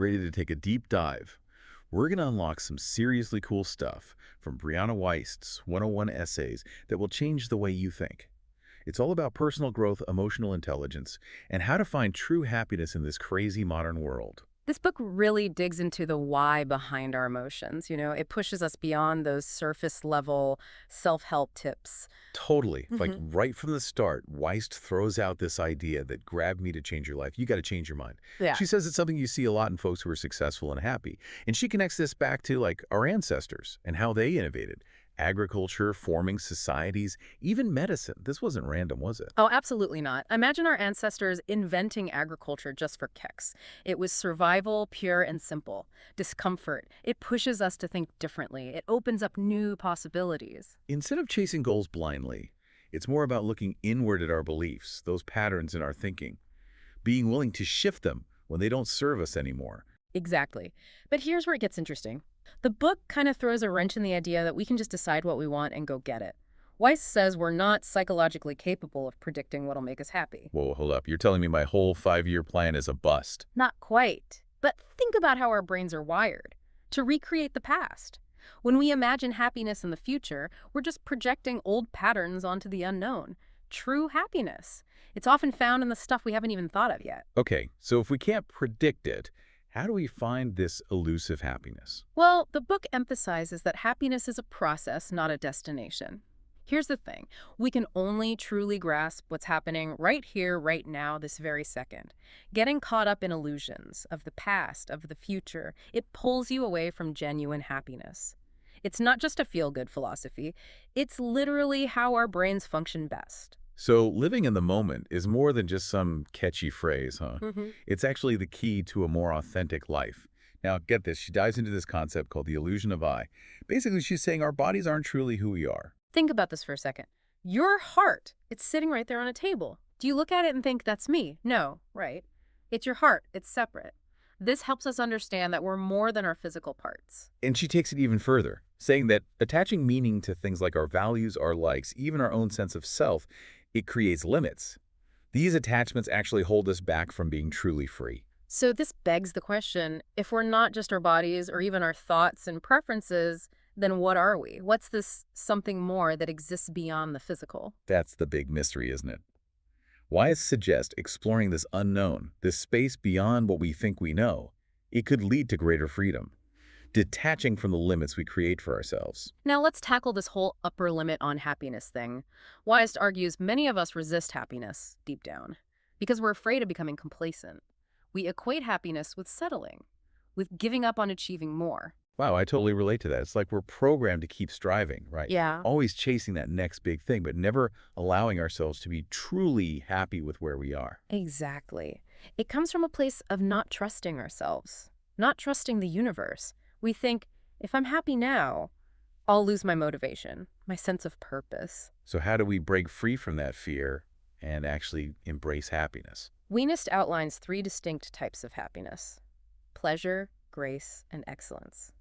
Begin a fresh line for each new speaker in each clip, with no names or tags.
ready to take a deep dive. We're going to unlock some seriously cool stuff from Brianna Wiest's 101 essays that will change the way you think. It's all about personal growth, emotional intelligence, and how to find true happiness in this crazy modern world.
This book really digs into the why behind our emotions. It pushes us beyond those surface level self-help tips.
Totally. Like
hmm
right from the start, Weist throws out this idea that grab me to change your life. You got to change your mind.
Yeah.
She says it's something you see a lot in folks who are successful and happy. And she connects this back to like our ancestors and how they innovated. Agriculture, forming societies, even medicine. This wasn't random, was it?
Oh, absolutely not. Imagine our ancestors inventing agriculture just for kicks. It was survival, pure and simple. Discomfort. It pushes us to think differently. It opens up new possibilities.
Instead of chasing goals blindly, it's more about looking inward at our beliefs, those patterns in our thinking, being willing to shift them when they don't serve us anymore.
Exactly. But here's where it gets interesting. The book kind of throws a wrench in the idea that we can just decide what we want and go get it. Weiss says we're not psychologically capable of predicting what'll make us happy.
Whoa, hold up. You're telling me my whole 5-year plan is a bust.
Not quite. But think about how our brains are wired to recreate the past. When we imagine happiness in the future, we're just projecting old patterns onto the unknown. True happiness. It's often found in the stuff we haven't even thought of yet.
Okay, so if we can't predict it, how do we find this elusive happiness?
Well, the book emphasizes that happiness is a process, not a destination. Here's the thing. We can only truly grasp what's happening right here, right now, this very second. Getting caught up in illusions of the past, of the future, it pulls you away from genuine happiness. It's not just a feel-good philosophy. It's literally how our brains function best.
So living in the moment is more than just some catchy phrase, huh?
hmm
It's actually the key to a more authentic life. Now, get this. She dives into this concept called the illusion of I. Basically, she's saying our bodies aren't truly who we are.
Think about this for a second. Your heart, it's sitting right there on a table. Do you look at it and think, that's me? No, right? It's your heart. It's separate. This helps us understand that we're more than our physical parts.
And she takes it even further, saying that attaching meaning to things like our values, our likes, even our own sense of self, it creates limits. These attachments actually hold us back from being truly free.
So this begs the question, if we're not just our bodies or even our thoughts and preferences, then what are we? What's this something more that exists beyond the physical?
That's the big mystery, isn't it? Why suggest exploring this unknown, this space beyond what we think we know? It could lead to greater freedom, detaching from the limits we create for ourselves.
Now let's tackle this whole upper limit on happiness thing. Wiest argues many of us resist happiness deep down because we're afraid of becoming complacent. We equate happiness with settling, with giving up on achieving more.
Wow, I totally relate to that. It's like we're programmed to keep striving, right?
Yeah,
Always chasing that next big thing, but never allowing ourselves to be truly happy with where we are.
exactly. It comes from a place of not trusting ourselves, not trusting the universe. We think, if I'm happy now, I'll lose my motivation, my sense of purpose.
So how do we break free from that fear and actually embrace happiness?
Wiest outlines 3 distinct types of happiness: pleasure, grace, and excellence.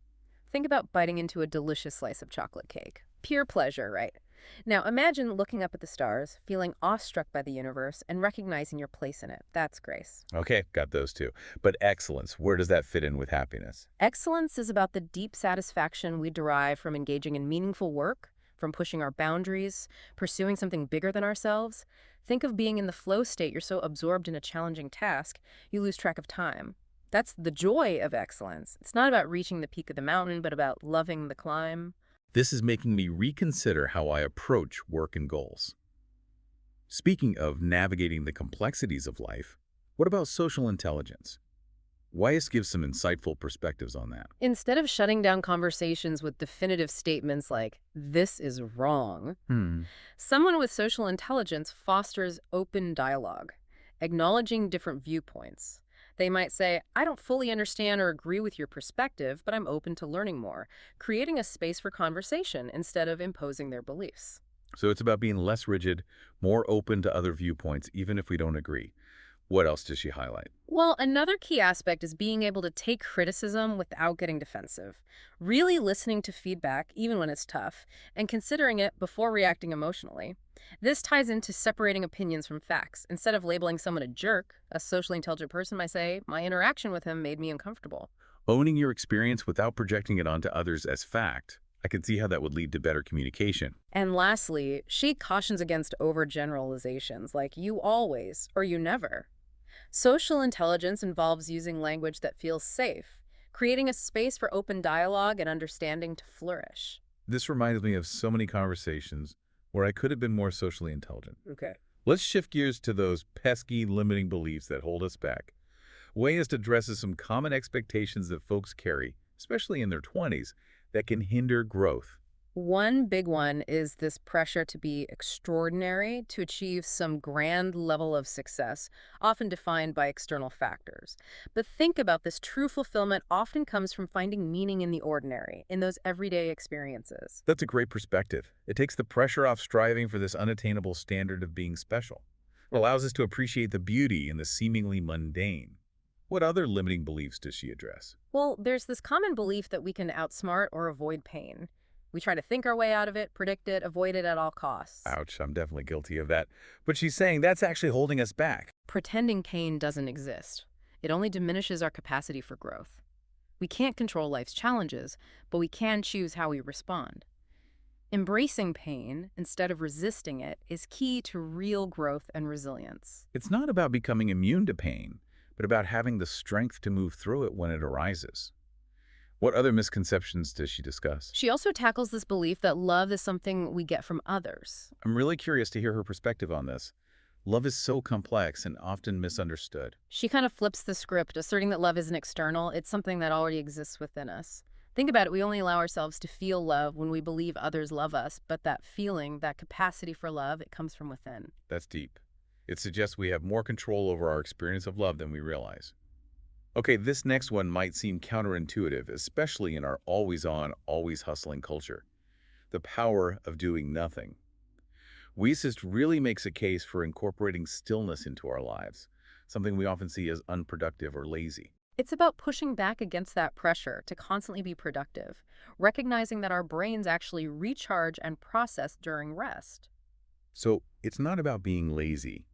Think about biting into a delicious slice of chocolate cake. Pure pleasure, right? Now imagine looking up at the stars, feeling awestruck by the universe, and recognizing your place in it. That's grace.
Okay, got those two. But excellence, where does that fit in with happiness?
Excellence is about the deep satisfaction we derive from engaging in meaningful work, from pushing our boundaries, pursuing something bigger than ourselves. Think of being in the flow state. You're so absorbed in a challenging task, you lose track of time. That's the joy of excellence. It's not about reaching the peak of the mountain, but about loving the climb.
This is making me reconsider how I approach work and goals. Speaking of navigating the complexities of life, what about social intelligence? Wyeth gives some insightful perspectives on that.
Instead of shutting down conversations with definitive statements like, this is wrong, someone with social intelligence fosters open dialogue, acknowledging different viewpoints. They might say, I don't fully understand or agree with your perspective, but I'm open to learning more, creating a space for conversation instead of imposing their beliefs.
So it's about being less rigid, more open to other viewpoints, even if we don't agree. What else does she highlight?
Well, another key aspect is being able to take criticism without getting defensive, really listening to feedback, even when it's tough, and considering it before reacting emotionally. This ties into separating opinions from facts. Instead of labeling someone a jerk, a socially intelligent person might say, my interaction with him made me uncomfortable.
Owning your experience without projecting it onto others as fact. I can see how that would lead to better communication.
And lastly, she cautions against overgeneralizations like you always or you never. Social intelligence involves using language that feels safe, creating a space for open dialogue and understanding to flourish.
This reminds me of so many conversations where I could have been more socially intelligent.
Okay.
Let's shift gears to those pesky limiting beliefs that hold us back. Wayest addresses some common expectations that folks carry, especially in their 20s, that can hinder growth.
One big one is this pressure to be extraordinary to achieve some grand level of success, often defined by external factors. But think about this: true fulfillment often comes from finding meaning in the ordinary, in those everyday experiences.
That's a great perspective. It takes the pressure off striving for this unattainable standard of being special. It allows us to appreciate the beauty in the seemingly mundane. What other limiting beliefs does she address?
Well, there's this common belief that we can outsmart or avoid pain. We try to think our way out of it, predict it, avoid it at all costs.
Ouch, I'm definitely guilty of that. But she's saying that's actually holding us back.
Pretending pain doesn't exist. It only diminishes our capacity for growth. We can't control life's challenges, but we can choose how we respond. Embracing pain instead of resisting it is key to real growth and resilience.
It's not about becoming immune to pain, but about having the strength to move through it when it arises. What other misconceptions does she discuss?
She also tackles this belief that love is something we get from others.
I'm really curious to hear her perspective on this. Love is so complex and often misunderstood.
She kind of flips the script, asserting that love isn't external, it's something that already exists within us. Think about it, we only allow ourselves to feel love when we believe others love us, but that feeling, that capacity for love, it comes from within.
That's deep. It suggests we have more control over our experience of love than we realize. Okay, this next one might seem counterintuitive, especially in our always-on, always-hustling culture. The power of doing nothing. Wiest really makes a case for incorporating stillness into our lives, something we often see as unproductive or lazy.
It's about pushing back against that pressure to constantly be productive, recognizing that our brains actually recharge and process during rest.
So it's not about being lazy.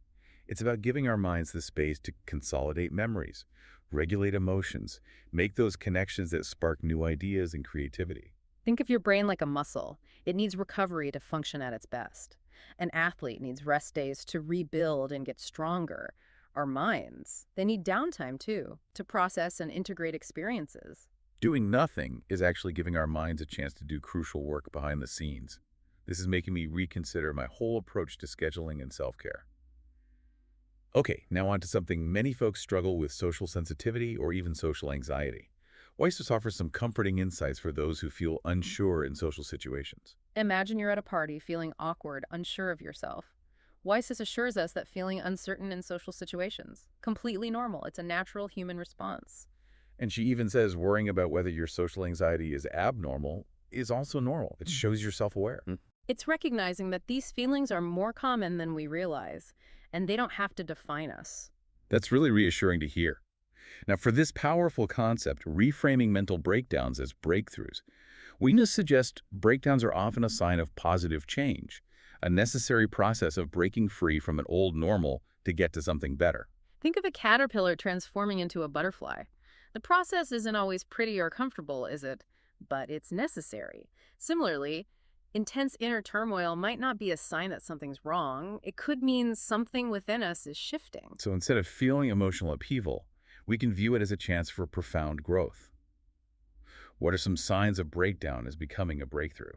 It's about giving our minds the space to consolidate memories, regulate emotions, make those connections that spark new ideas and creativity.
Think of your brain like a muscle. It needs recovery to function at its best. An athlete needs rest days to rebuild and get stronger. Our minds, they need downtime too, to process and integrate experiences.
Doing nothing is actually giving our minds a chance to do crucial work behind the scenes. This is making me reconsider my whole approach to scheduling and self-care. Okay, now on to something many folks struggle with: social sensitivity or even social anxiety. Wiest offers some comforting insights for those who feel unsure in social situations.
Imagine you're at a party feeling awkward, unsure of yourself. Weiss assures us that feeling uncertain in social situations, completely normal. It's a natural human response.
And she even says worrying about whether your social anxiety is abnormal is also normal. It shows you're self-aware.
It's recognizing that these feelings are more common than we realize, and they don't have to define us.
That's really reassuring to hear. Now, for this powerful concept, reframing mental breakdowns as breakthroughs, Wiest suggests breakdowns are often a sign of positive change, a necessary process of breaking free from an old normal to get to something better.
Think of a caterpillar transforming into a butterfly. The process isn't always pretty or comfortable, is it? But it's necessary. Similarly, intense inner turmoil might not be a sign that something's wrong. It could mean something within us is shifting.
So instead of feeling emotional upheaval, we can view it as a chance for profound growth. What are some signs of breakdown as becoming a breakthrough?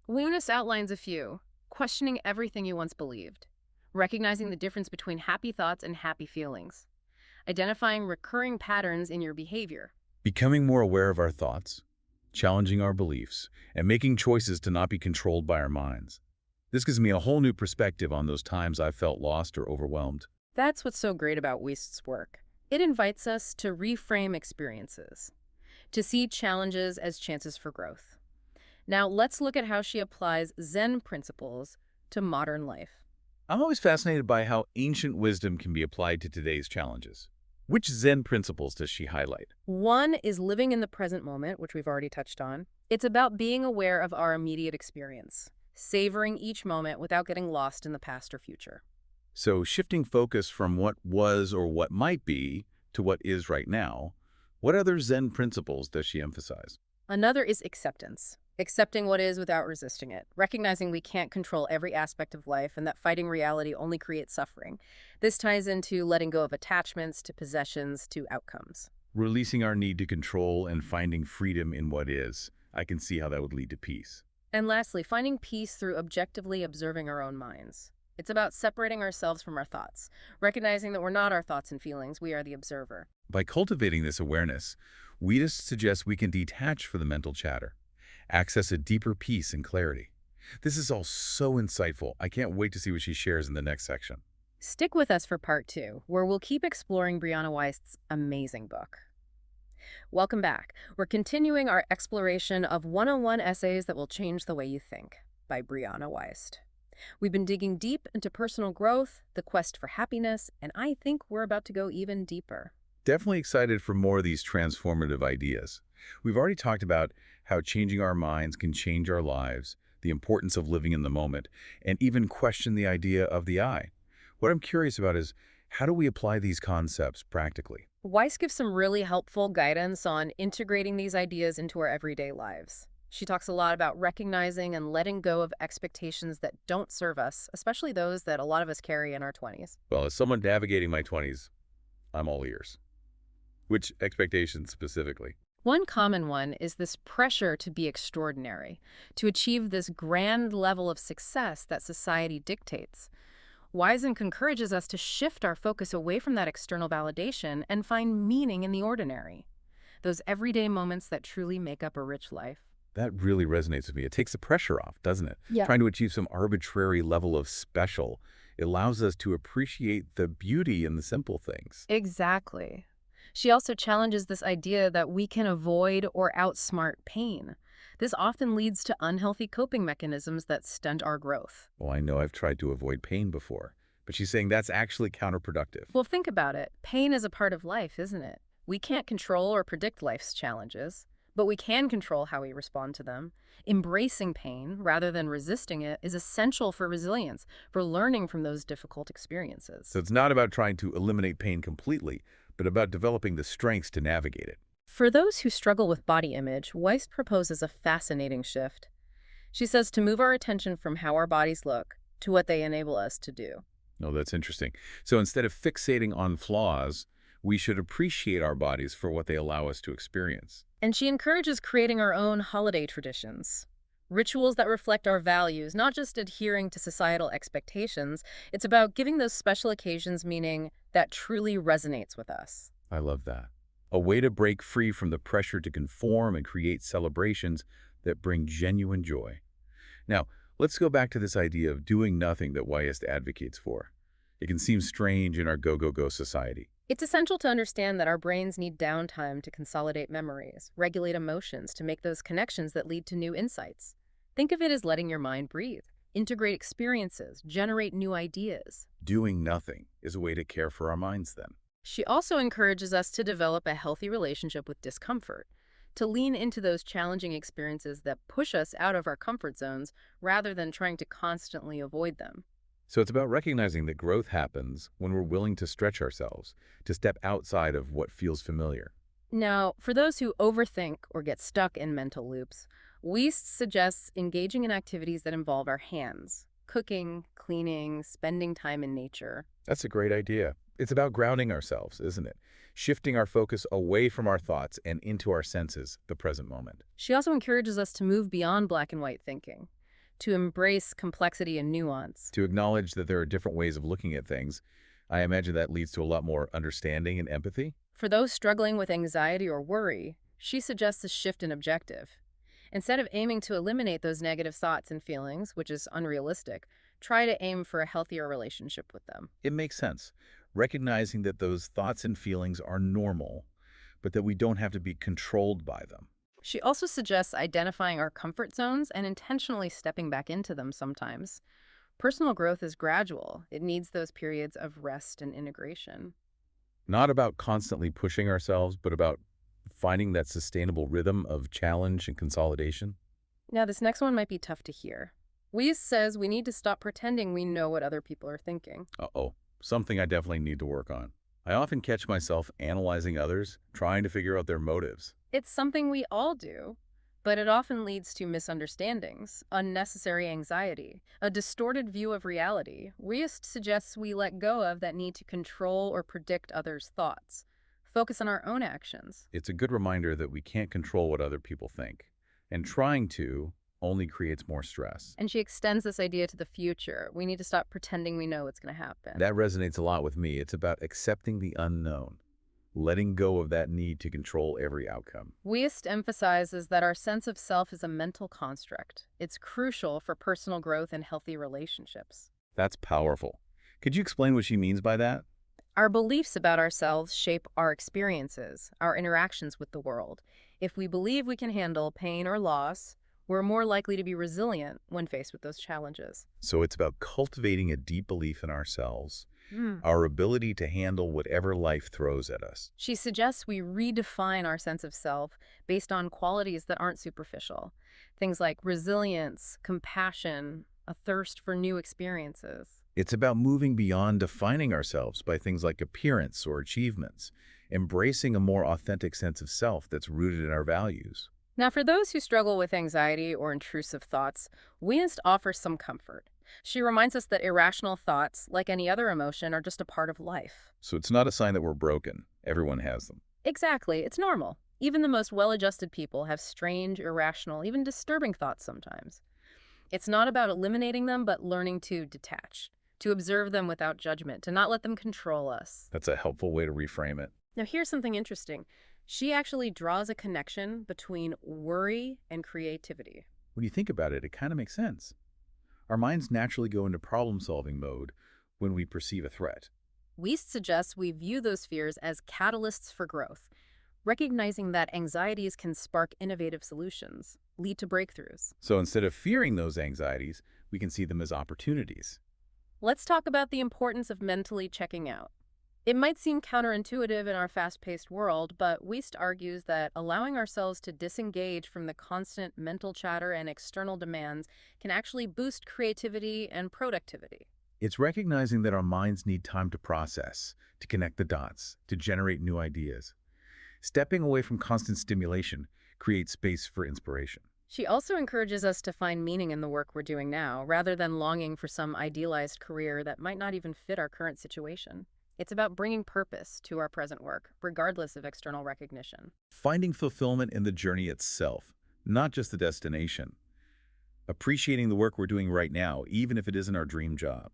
Lunas outlines a few. Questioning everything you once believed. Recognizing the difference between happy thoughts and happy feelings. Identifying recurring patterns in your behavior.
Becoming more aware of our thoughts, challenging our beliefs, and making choices to not be controlled by our minds. This gives me a whole new perspective on those times I felt lost or overwhelmed.
That's what's so great about Wiest's work. It invites us to reframe experiences, to see challenges as chances for growth. Now, let's look at how she applies Zen principles to modern life.
I'm always fascinated by how ancient wisdom can be applied to today's challenges. Which Zen principles does she highlight?
One is living in the present moment, which we've already touched on. It's about being aware of our immediate experience, savoring each moment without getting lost in the past or future.
So shifting focus from what was or what might be to what is right now, what other Zen principles does she emphasize?
Another is acceptance. Accepting what is without resisting it, recognizing we can't control every aspect of life and that fighting reality only creates suffering. This ties into letting go of attachments to possessions to outcomes.
Releasing our need to control and finding freedom in what is. I can see how that would lead to peace.
And lastly, finding peace through objectively observing our own minds. It's about separating ourselves from our thoughts, recognizing that we're not our thoughts and feelings, we are the observer.
By cultivating this awareness, we just suggest we can detach from the mental chatter, access a deeper peace and clarity. This is all so insightful. I can't wait to see what she shares in the next section.
Stick with us for part 2, where we'll keep exploring Brianna Wiest's amazing book. Welcome back. We're continuing our exploration of 101 Essays That Will Change the Way You Think by Brianna Wiest. We've been digging deep into personal growth, the quest for happiness, and I think we're about to go even deeper.
Definitely excited for more of these transformative ideas. We've already talked about how changing our minds can change our lives, the importance of living in the moment, and even question the idea of the I. What I'm curious about is, how do we apply these concepts practically?
Weiss gives some really helpful guidance on integrating these ideas into our everyday lives. She talks a lot about recognizing and letting go of expectations that don't serve us, especially those that a lot of us carry in our 20s.
Well, as someone navigating my 20s, I'm all ears. Which expectations specifically?
One common one is this pressure to be extraordinary, to achieve this grand level of success that society dictates. Wisenk encourages us to shift our focus away from that external validation and find meaning in the ordinary, those everyday moments that truly make up a rich life.
That really resonates with me. It takes the pressure off, doesn't it?
Yeah.
Trying to achieve some arbitrary level of special. It allows us to appreciate the beauty in the simple things.
Exactly. She also challenges this idea that we can avoid or outsmart pain. This often leads to unhealthy coping mechanisms that stunt our growth.
Well, I know I've tried to avoid pain before, but she's saying that's actually counterproductive.
Well, think about it. Pain is a part of life, isn't it? We can't control or predict life's challenges, but we can control how we respond to them. Embracing pain, rather than resisting it, is essential for resilience, for learning from those difficult experiences.
So it's not about trying to eliminate pain completely, but about developing the strengths to navigate it.
For those who struggle with body image, Weiss proposes a fascinating shift. She says to move our attention from how our bodies look to what they enable us to do.
Oh, that's interesting. So instead of fixating on flaws, we should appreciate our bodies for what they allow us to experience.
And she encourages creating our own holiday traditions. Rituals that reflect our values, not just adhering to societal expectations. It's about giving those special occasions meaning that truly resonates with us.
I love that. A way to break free from the pressure to conform and create celebrations that bring genuine joy. Now, let's go back to this idea of doing nothing that Wyeth advocates for. It can seem strange in our go-go-go society.
It's essential to understand that our brains need downtime to consolidate memories, regulate emotions, to make those connections that lead to new insights. Think of it as letting your mind breathe, integrate experiences, generate new ideas.
Doing nothing is a way to care for our minds then.
She also encourages us to develop a healthy relationship with discomfort, to lean into those challenging experiences that push us out of our comfort zones rather than trying to constantly avoid them.
So it's about recognizing that growth happens when we're willing to stretch ourselves, to step outside of what feels familiar.
Now, for those who overthink or get stuck in mental loops, Wiest suggests engaging in activities that involve our hands, cooking, cleaning, spending time in nature.
That's a great idea. It's about grounding ourselves, isn't it? Shifting our focus away from our thoughts and into our senses, the present moment.
She also encourages us to move beyond black and white thinking, to embrace complexity and nuance.
To acknowledge that there are different ways of looking at things, I imagine that leads to a lot more understanding and empathy.
For those struggling with anxiety or worry, she suggests a shift in objective. Instead of aiming to eliminate those negative thoughts and feelings, which is unrealistic, try to aim for a healthier relationship with them.
It makes sense, recognizing that those thoughts and feelings are normal, but that we don't have to be controlled by them.
She also suggests identifying our comfort zones and intentionally stepping back into them sometimes. Personal growth is gradual. It needs those periods of rest and integration.
Not about constantly pushing ourselves, but about finding that sustainable rhythm of challenge and consolidation.
Now, this next one might be tough to hear. Weiss says we need to stop pretending we know what other people are thinking.
Uh-oh, something I definitely need to work on. I often catch myself analyzing others, trying to figure out their motives.
It's something we all do, but it often leads to misunderstandings, unnecessary anxiety, a distorted view of reality. Weiss suggests we let go of that need to control or predict others' thoughts. Focus on our own actions.
It's a good reminder that we can't control what other people think, and trying to only creates more stress.
And she extends this idea to the future. We need to stop pretending we know what's going to happen.
That resonates a lot with me. It's about accepting the unknown, letting go of that need to control every outcome.
Wiest emphasizes that our sense of self is a mental construct. It's crucial for personal growth and healthy relationships.
That's powerful. Could you explain what she means by that?
Our beliefs about ourselves shape our experiences, our interactions with the world. If we believe we can handle pain or loss, we're more likely to be resilient when faced with those challenges.
So it's about cultivating a deep belief in ourselves,
Hmm.
our ability to handle whatever life throws at us.
She suggests we redefine our sense of self based on qualities that aren't superficial. Things like resilience, compassion, a thirst for new experiences.
It's about moving beyond defining ourselves by things like appearance or achievements, embracing a more authentic sense of self that's rooted in our values.
Now, for those who struggle with anxiety or intrusive thoughts, Wiest offers some comfort. She reminds us that irrational thoughts, like any other emotion, are just a part of life.
So it's not a sign that we're broken. Everyone has them.
Exactly, it's normal. Even the most well-adjusted people have strange, irrational, even disturbing thoughts sometimes. It's not about eliminating them, but learning to detach, to observe them without judgment, to not let them control us.
That's a helpful way to reframe it.
Now, here's something interesting. She actually draws a connection between worry and creativity.
When you think about it, it kind of makes sense. Our minds naturally go into problem-solving mode when we perceive a threat.
Wiest suggests we view those fears as catalysts for growth, recognizing that anxieties can spark innovative solutions, lead to breakthroughs.
So instead of fearing those anxieties, we can see them as opportunities.
Let's talk about the importance of mentally checking out. It might seem counterintuitive in our fast-paced world, but Wiest argues that allowing ourselves to disengage from the constant mental chatter and external demands can actually boost creativity and productivity.
It's recognizing that our minds need time to process, to connect the dots, to generate new ideas. Stepping away from constant stimulation creates space for inspiration.
She also encourages us to find meaning in the work we're doing now, rather than longing for some idealized career that might not even fit our current situation. It's about bringing purpose to our present work, regardless of external recognition.
Finding fulfillment in the journey itself, not just the destination. Appreciating the work we're doing right now, even if it isn't our dream job.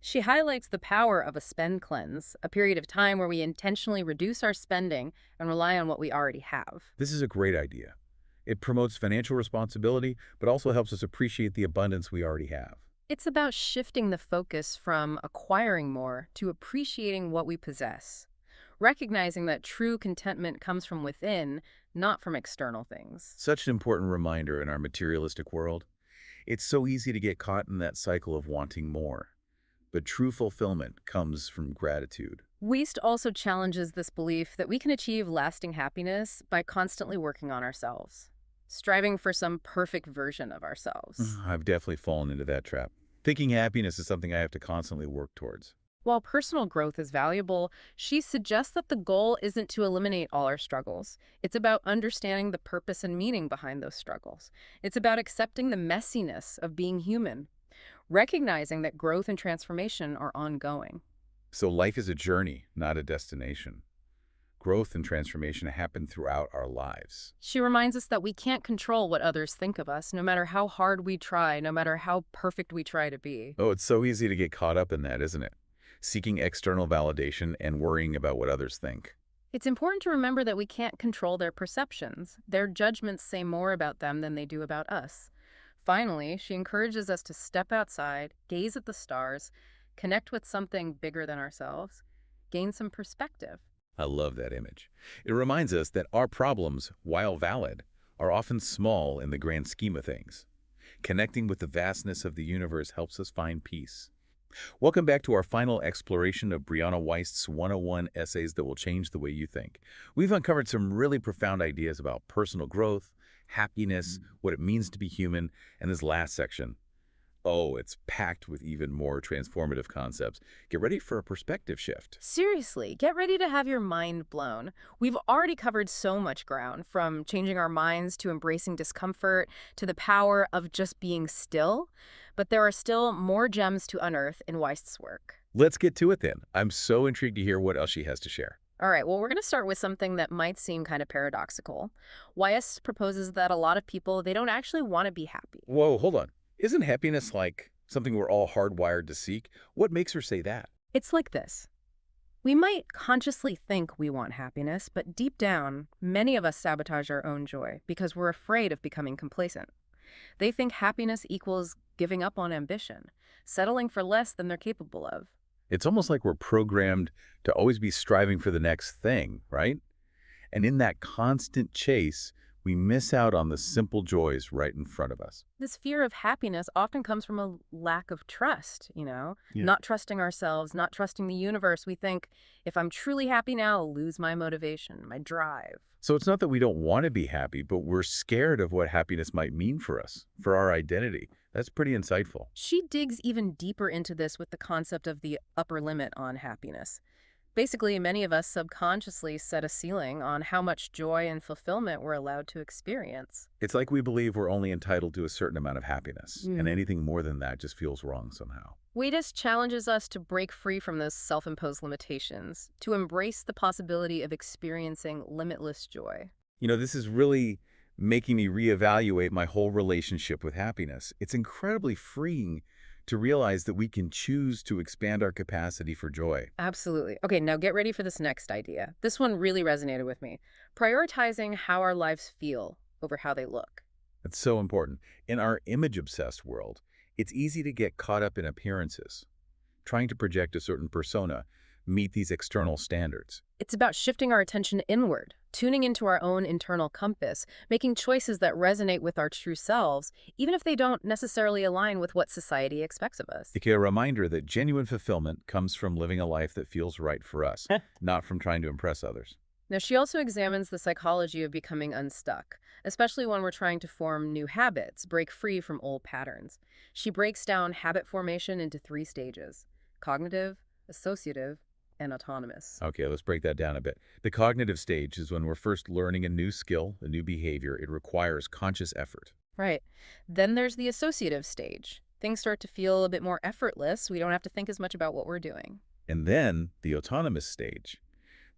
She highlights the power of a spend cleanse, a period of time where we intentionally reduce our spending and rely on what we already have.
This is a great idea. It promotes financial responsibility, but also helps us appreciate the abundance we already have.
It's about shifting the focus from acquiring more to appreciating what we possess, recognizing that true contentment comes from within, not from external things.
Such an important reminder in our materialistic world. It's so easy to get caught in that cycle of wanting more. But true fulfillment comes from gratitude.
Wiest also challenges this belief that we can achieve lasting happiness by constantly working on ourselves, striving for some perfect version of ourselves.
I've definitely fallen into that trap. Thinking happiness is something I have to constantly work towards.
While personal growth is valuable, she suggests that the goal isn't to eliminate all our struggles. It's about understanding the purpose and meaning behind those struggles. It's about accepting the messiness of being human, recognizing that growth and transformation are ongoing.
So life is a journey, not a destination. Growth and transformation happen throughout our lives.
She reminds us that we can't control what others think of us, no matter how hard we try, no matter how perfect we try to be.
Oh, it's so easy to get caught up in that, isn't it? Seeking external validation and worrying about what others think.
It's important to remember that we can't control their perceptions. Their judgments say more about them than they do about us. Finally, she encourages us to step outside, gaze at the stars, connect with something bigger than ourselves, gain some perspective.
I love that image. It reminds us that our problems, while valid, are often small in the grand scheme of things. Connecting with the vastness of the universe helps us find peace. Welcome back to our final exploration of Brianna Wiest's 101 essays that will change the way you think. We've uncovered some really profound ideas about personal growth, happiness, what it means to be human, and this last section. Oh, it's packed with even more transformative concepts. Get ready for a perspective shift.
Seriously, get ready to have your mind blown. We've already covered so much ground, from changing our minds to embracing discomfort to the power of just being still. But there are still more gems to unearth in Weist's work.
Let's get to it then. I'm so intrigued to hear what else she has to share.
All right, well, we're going to start with something that might seem kind of paradoxical. Weiss proposes that a lot of people, they don't actually want to be happy.
Whoa, hold on. Isn't happiness like something we're all hardwired to seek? What makes her say that?
It's like this. We might consciously think we want happiness, but deep down, many of us sabotage our own joy because we're afraid of becoming complacent. They think happiness equals giving up on ambition, settling for less than they're capable of.
It's almost like we're programmed to always be striving for the next thing, right? And in that constant chase, we miss out on the simple joys right in front of us.
This fear of happiness often comes from a lack of trust,
Yeah.
not trusting ourselves, not trusting the universe. We think, if I'm truly happy now, I'll lose my motivation, my drive.
So it's not that we don't want to be happy, but we're scared of what happiness might mean for us, for our identity. That's pretty insightful.
She digs even deeper into this with the concept of the upper limit on happiness. Basically, many of us subconsciously set a ceiling on how much joy and fulfillment we're allowed to experience.
It's like we believe we're only entitled to a certain amount of happiness, and anything more than that just feels wrong somehow.
Waitis challenges us to break free from those self-imposed limitations, to embrace the possibility of experiencing limitless joy.
This is really making me reevaluate my whole relationship with happiness. It's incredibly freeing to realize that we can choose to expand our capacity for joy.
Absolutely. Okay, now get ready for this next idea. This one really resonated with me. Prioritizing how our lives feel over how they look.
It's so important. In our image-obsessed world, it's easy to get caught up in appearances, trying to project a certain persona, meet these external standards.
It's about shifting our attention inward, tuning into our own internal compass, making choices that resonate with our true selves, even if they don't necessarily align with what society expects of us.
It's a reminder that genuine fulfillment comes from living a life that feels right for us, not from trying to impress others.
Now, she also examines the psychology of becoming unstuck, especially when we're trying to form new habits, break free from old patterns. She breaks down habit formation into 3 stages: cognitive, associative, and autonomous.
Okay, let's break that down a bit. The cognitive stage is when we're first learning a new skill, a new behavior. It requires conscious effort.
Right. Then there's the associative stage. Things start to feel a bit more effortless. We don't have to think as much about what we're doing.
And then the autonomous stage.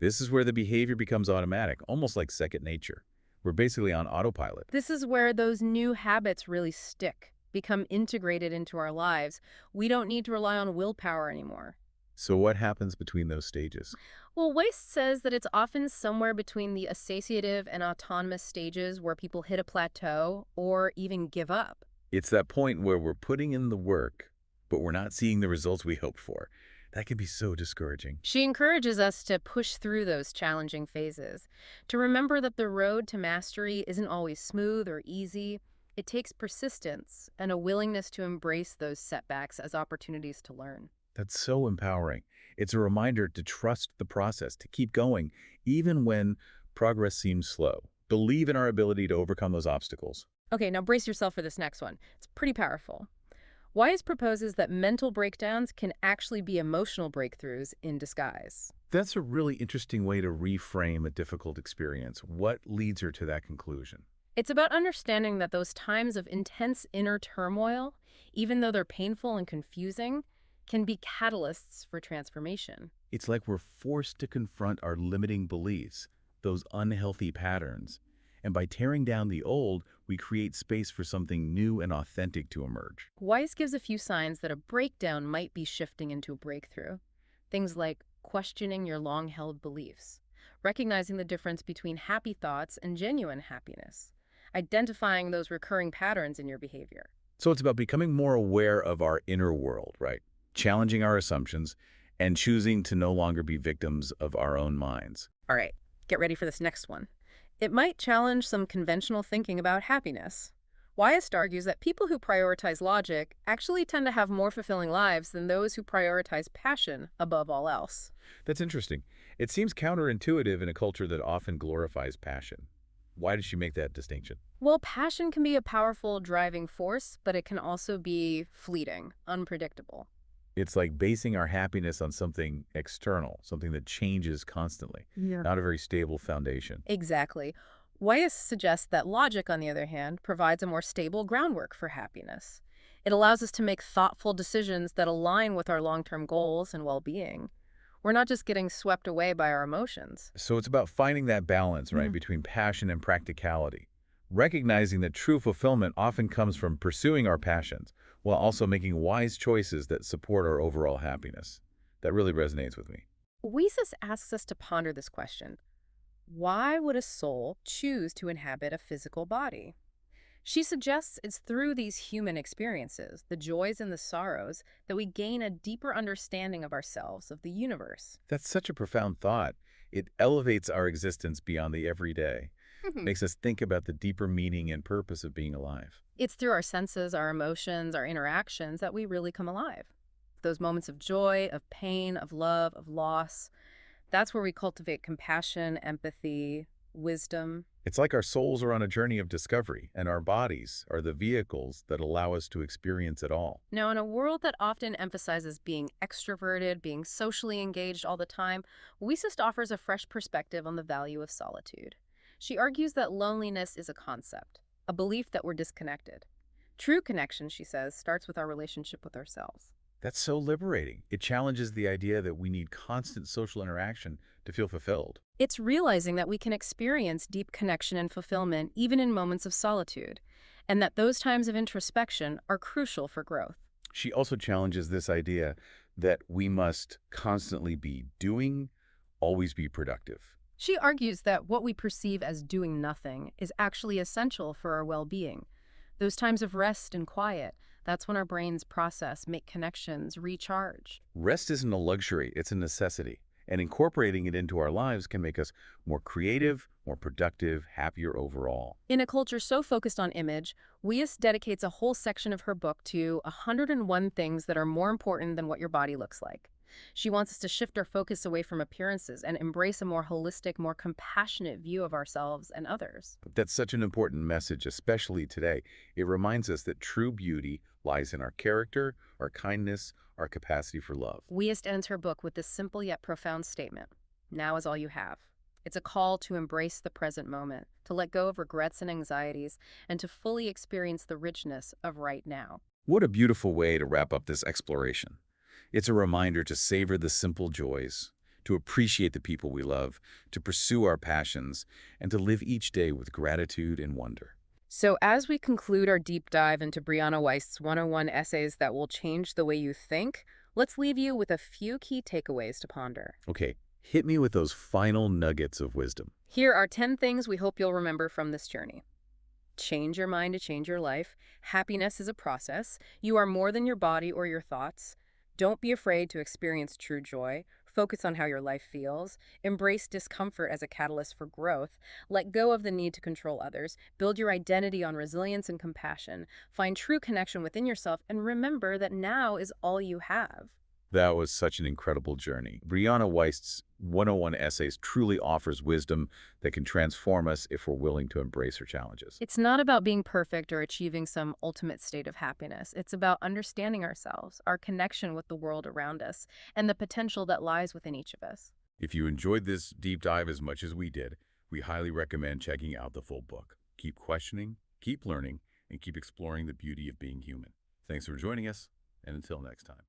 This is where the behavior becomes automatic, almost like second nature. We're basically on autopilot.
This is where those new habits really stick, become integrated into our lives. We don't need to rely on willpower anymore.
So what happens between those stages?
Well, Weist says that it's often somewhere between the associative and autonomous stages where people hit a plateau or even give up.
It's that point where we're putting in the work, but we're not seeing the results we hoped for. That can be so discouraging.
She encourages us to push through those challenging phases, to remember that the road to mastery isn't always smooth or easy. It takes persistence and a willingness to embrace those setbacks as opportunities to learn.
That's so empowering. It's a reminder to trust the process, to keep going, even when progress seems slow. Believe in our ability to overcome those obstacles.
Okay, now brace yourself for this next one. It's pretty powerful. Wise proposes that mental breakdowns can actually be emotional breakthroughs in disguise.
That's a really interesting way to reframe a difficult experience. What leads her to that conclusion?
It's about understanding that those times of intense inner turmoil, even though they're painful and confusing, can be catalysts for transformation.
It's like we're forced to confront our limiting beliefs, those unhealthy patterns. And by tearing down the old, we create space for something new and authentic to emerge.
Weiss gives a few signs that a breakdown might be shifting into a breakthrough. Things like questioning your long-held beliefs, recognizing the difference between happy thoughts and genuine happiness, identifying those recurring patterns in your behavior.
So it's about becoming more aware of our inner world, right? Challenging our assumptions and choosing to no longer be victims of our own minds.
All right, get ready for this next one. It might challenge some conventional thinking about happiness. Wiest argues that people who prioritize logic actually tend to have more fulfilling lives than those who prioritize passion above all else.
That's interesting. It seems counterintuitive in a culture that often glorifies passion. Why does she make that distinction?
Well, passion can be a powerful driving force, but it can also be fleeting, unpredictable.
It's like basing our happiness on something external, something that changes constantly,
Yeah.
not a very stable foundation.
Exactly. Wyeth suggests that logic, on the other hand, provides a more stable groundwork for happiness. It allows us to make thoughtful decisions that align with our long-term goals and well-being. We're not just getting swept away by our emotions.
So it's about finding that balance, right,
Mm.
between passion and practicality. Recognizing that true fulfillment often comes from pursuing our passions while also making wise choices that support our overall happiness. That really resonates with me.
Weiss asks us to ponder this question. Why would a soul choose to inhabit a physical body? She suggests it's through these human experiences, the joys and the sorrows, that we gain a deeper understanding of ourselves, of the universe.
That's such a profound thought. It elevates our existence beyond the everyday,
Mhm.
makes us think about the deeper meaning and purpose of being alive.
It's through our senses, our emotions, our interactions that we really come alive. Those moments of joy, of pain, of love, of loss, that's where we cultivate compassion, empathy, wisdom.
It's like our souls are on a journey of discovery, and our bodies are the vehicles that allow us to experience it all.
Now, in a world that often emphasizes being extroverted, being socially engaged all the time, Wiesist offers a fresh perspective on the value of solitude. She argues that loneliness is a concept, a belief that we're disconnected. True connection, she says, starts with our relationship with ourselves.
That's so liberating. It challenges the idea that we need constant social interaction to feel fulfilled.
It's realizing that we can experience deep connection and fulfillment even in moments of solitude, and that those times of introspection are crucial for growth.
She also challenges this idea that we must constantly be doing, always be productive.
She argues that what we perceive as doing nothing is actually essential for our well-being. Those times of rest and quiet, that's when our brains process, make connections, recharge.
Rest isn't a luxury, it's a necessity. And incorporating it into our lives can make us more creative, more productive, happier overall.
In a culture so focused on image, Wiest dedicates a whole section of her book to 101 things that are more important than what your body looks like. She wants us to shift our focus away from appearances and embrace a more holistic, more compassionate view of ourselves and others.
That's such an important message, especially today. It reminds us that true beauty lies in our character, our kindness, our capacity for love.
Wiest ends her book with this simple yet profound statement. Now is all you have. It's a call to embrace the present moment, to let go of regrets and anxieties, and to fully experience the richness of right now.
What a beautiful way to wrap up this exploration. It's a reminder to savor the simple joys, to appreciate the people we love, to pursue our passions, and to live each day with gratitude and wonder.
So, as we conclude our deep dive into Brianna Wiest's 101 essays that will change the way you think, let's leave you with a few key takeaways to ponder.
Okay, hit me with those final nuggets of wisdom.
Here are 10 things we hope you'll remember from this journey. Change your mind to change your life. Happiness is a process. You are more than your body or your thoughts. Don't be afraid to experience true joy. Focus on how your life feels. Embrace discomfort as a catalyst for growth. Let go of the need to control others. Build your identity on resilience and compassion. Find true connection within yourself, and remember that now is all you have.
That was such an incredible journey. Brianna Wiest's 101 Essays truly offers wisdom that can transform us if we're willing to embrace her challenges.
It's not about being perfect or achieving some ultimate state of happiness. It's about understanding ourselves, our connection with the world around us, and the potential that lies within each of us.
If you enjoyed this deep dive as much as we did, we highly recommend checking out the full book. Keep questioning, keep learning, and keep exploring the beauty of being human. Thanks for joining us, and until next time.